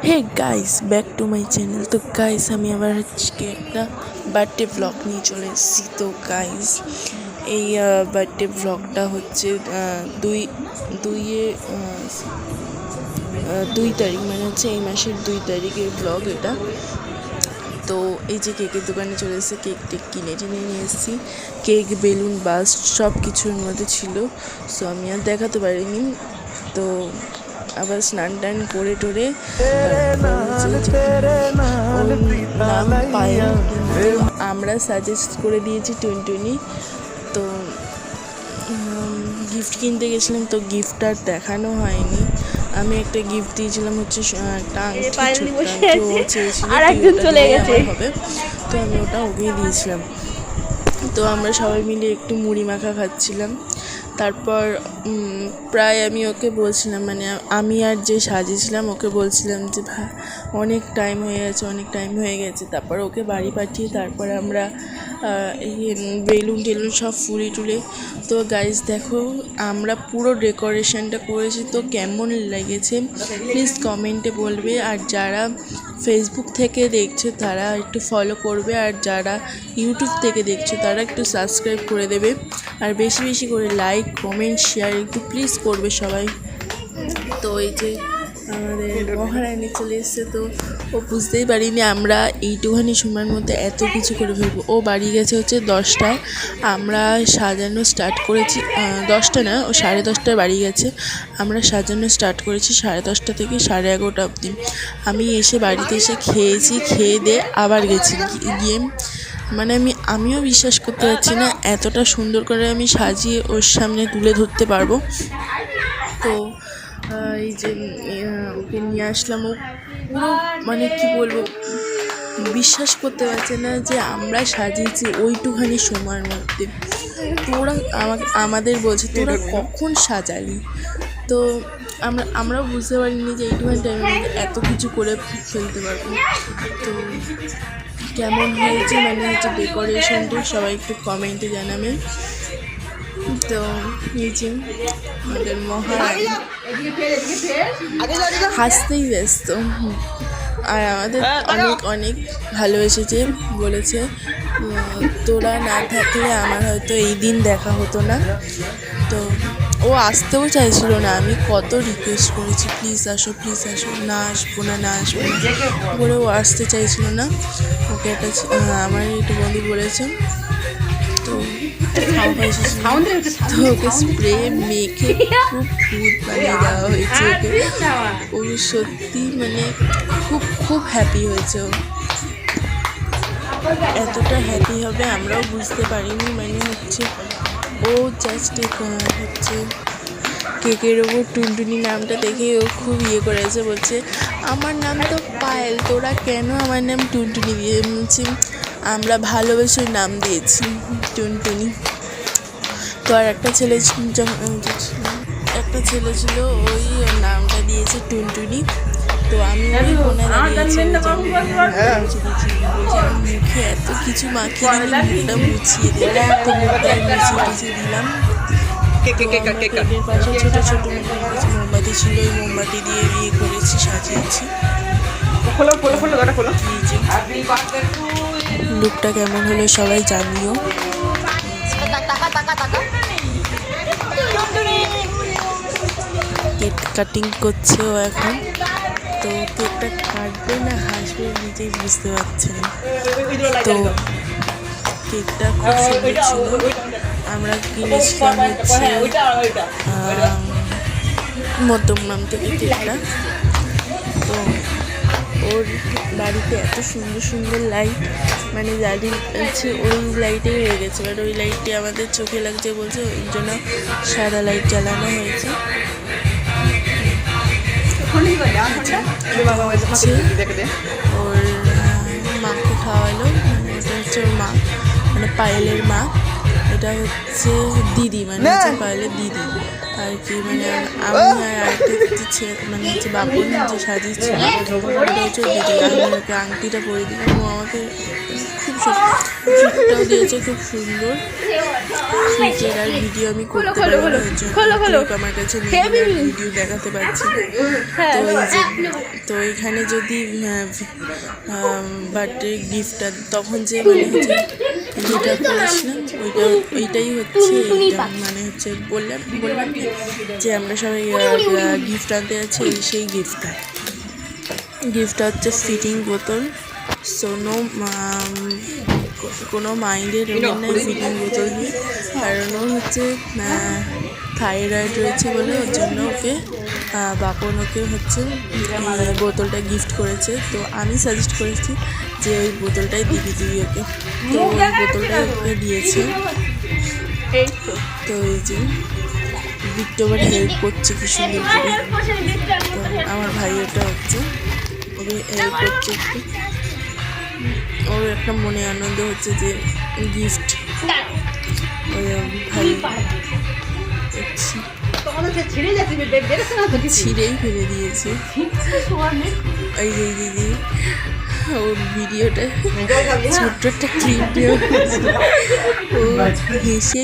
Hey guys, back to my channel. তো guys, আমি আবার আজকে একটা বার্থডে ব্লগ নিয়ে চলে এসেছি। তো গাইস, এই বার্থডে ব্লগটা হচ্ছে 2 তারিখ, মানে হচ্ছে এই মাসের 2 তারিখের ব্লগ এটা। তো এই যে কেকের দোকানে চলে এসেছে, কেক কিনে নিয়ে এসেছি। কেক, বেলুন, বাস্ট সব কিছুর মধ্যে ছিল। সো আমি আর দেখাতে পারিনি। তো আবার স্নান টান করে টোরে নাম পায়েল, কিন্তু আমরা সাজেস্ট করে দিয়েছি টুনটুনি। তো গিফট কিনতে গেছিলাম, তো গিফট আর দেখানো হয়নি। আমি একটা গিফট দিয়েছিলাম, হচ্ছে একটা আংটি, ও চেয়েছিল হবে, তো আমি ওটা ওকেই দিয়েছিলাম। তো আমরা সবাই মিলে একটু মুড়ি মাখা খাচ্ছিলাম। তারপর প্রায় আমি ওকে বলছিলাম, মানে আমি আর যে সাজিয়েছিলাম ওকে বলছিলাম যে অনেক টাইম হয়ে গেছে। তারপর ওকে বাড়ি পাঠিয়ে তারপর আমরা বেলুন টেলুন সব ফুলে টুলে। তো গাইস দেখো, আমরা পুরো ডেকোরেশনটা করেছি। তো কেমন লেগেছে প্লিজ কমেন্টে বলবে। আর যারা ফেসবুক থেকে দেখছে তারা একটু ফলো করবে, আর যারা ইউটিউব থেকে দেখছো তারা একটু সাবস্ক্রাইব করে দেবে। আর বেশি বেশি করে লাইক, কমেন্ট, শেয়ার একটু প্লিজ করবে সবাই। তো এই যে আমাদের মহারানী চলে এসছে। তো ও বুঝতেই পারিনি আমরা এইটুখানি সময়ের মধ্যে এত কিছু করে ফেলবো। ও বাড়ি গেছে হচ্ছে 10টায়, আমরা সাজানো স্টার্ট করেছি 10টা না, ও 10:30টায় বাড়ি গেছে। আমরা সাজানো স্টার্ট করেছি 10:30 থেকে 11:30 অবধি। আমি এসে বাড়িতে এসে খেয়েছি, খেয়ে দিয়ে আবার গেছি গিয়ে, মানে আমিও বিশ্বাস করতে পারছি না এতটা সুন্দর করে আমি সাজিয়ে ওর সামনে তুলে ধরতে পারবো। তো এই যে ওকে নিয়ে আসলাম, ও পুরো মানে কি বলবো, বিশ্বাস করতে পারছে না যে আমরা সাজিয়েছি ওইটুখানি সময়ের মধ্যে। তোরা আমাদের বলছে তোরা কখন সাজালি। তো আমরাও বুঝতে পারিনি যে এইটুখানি টাইমের মধ্যে এত কিছু করে ফেলতে পারবো। তো কেমন হয়েছে, মানে হচ্ছে ডেকোরেশনটা সবাই একটু কমেন্টে জানাবে। তো এই যে আমাদের মহারানী হাসতেই ব্যস্ত, আর আমাদের অনেক অনেক ভালোবেসেছে, বলেছে তোরা না থাকলে আমার হয়তো এই দিন দেখা হতো না। তো ও আসতেও চাইছিল না, আমি কত রিকোয়েস্ট করেছি প্লিজ আসো, না আসবো না বলে ও আসতে চাইছিল না। ওকে একটা আমার একটু বন্ধু বলেছে, তো ওকে স্প্রে মেখে খুব ভূত বানিয়ে দেওয়া হয়েছে ওকে। ও সত্যি মানে খুব হ্যাপি হয়েছে। ও এতটা হ্যাপি হবে আমরাও বুঝতে পারিনি। মানে হচ্ছে ও জাস্ট হচ্ছে কেকের ওপর টুনটুনি নামটা দেখে ও খুব করেছে, বলছে আমার নাম তো পায়েল, তোরা কেন আমার নাম টুনটুনি দিয়ে? বলছি আমরা ভালোবেসে নাম দিয়েছি টুনটুনি। তো আর একটা ছেলে ছিল, ওই নামটা দিয়েছে টুনটুনি। তো আমি ওই কোণে দাঁড়িয়েছি, মুখে এত কিছু মাখিয়ে দিলে মুখটা মুছিয়ে দিলাম। তো মুখটা মুছিয়ে দিলাম। কেকের পাশে ছোটো ছোটো মোমবাতি ছিল, ওই মোমবাতি দিয়ে করেছি, সাজিয়েছি। লুকটা কেমন হলো সবাই জানিও। কেক কাটিং করছে ও এখন। তো কেকটা কাটবে না হাসবে নিজেই বুঝতে পারছে না। তো কেকটা খুব সুন্দর ছিল। আমরা কিনেছিলাম হচ্ছে মধ্যমগ্রাম থেকে কেকটা। তো ওর বাড়িতে এত সুন্দর লাইট, মানে জ্বালিয়েছে, ওই লাইটেই হয়ে গেছে। বাট ওই লাইটটি আমাদের চোখে লাগছে বলছে, ওই জন্য সাদা লাইট জ্বালানো হয়েছে। ওর মাকে খাওয়ালো, এটা হচ্ছে ওর মা, মানে পায়েলের মা। এটা হচ্ছে দিদি, মানে হচ্ছে পায়েলের দিদি। আর কি মানে আমি আর আরেকটা মানে হচ্ছে বাপন যে সাজিয়েছিল ওটা হচ্ছে দিদি। আমি ওকে আংটিটা পরে দিলাম, ও আমাকে খুব গিফটটাও দিয়েছে খুব সুন্দর সুইটের। আর ভিডিও আমি করতে পারি না, ওর জন্য আমার কাছে ভিডিও দেখাতে পারছি। তো এই যে তো এখানে যদি বার্থডে গিফটটা তখন যে মানে হচ্ছে যেটা করেছিলাম ওইটাই হচ্ছে এইটা মানে হচ্ছে বললাম কি যে আমরা সবাই গিফট আনতে যাচ্ছি, সেই গিফটটা হচ্ছে ফিটিং বোতল। সো কোনো মাইন্ডের নেই ফিটিং বোতল নিয়ে, কারণ ও হচ্ছে থাইরয়েড রয়েছে বলে ওর জন্য ওকে বাপন ওকে হচ্ছে বোতলটা গিফট করেছে। তো আমি সাজেস্ট করেছি যে ওই বোতলটাই দিবি তুই ওকে, তো ওই বোতলটাই ওকে দিয়েছে। তো এই যে বিট্টু আবার হেল্প করছে কি সুন্দর করে, আমার ভাই ওটা হচ্ছে ওকে হেল্প করছে একটু, ওর একটা মনে আনন্দ হচ্ছে যে গিফট ভাই ছিঁড়েই ফেলে দিয়েছে। এই যে দিদি ওর ভিডিওটা ছোট্ট একটা ক্লিপ ও হেসে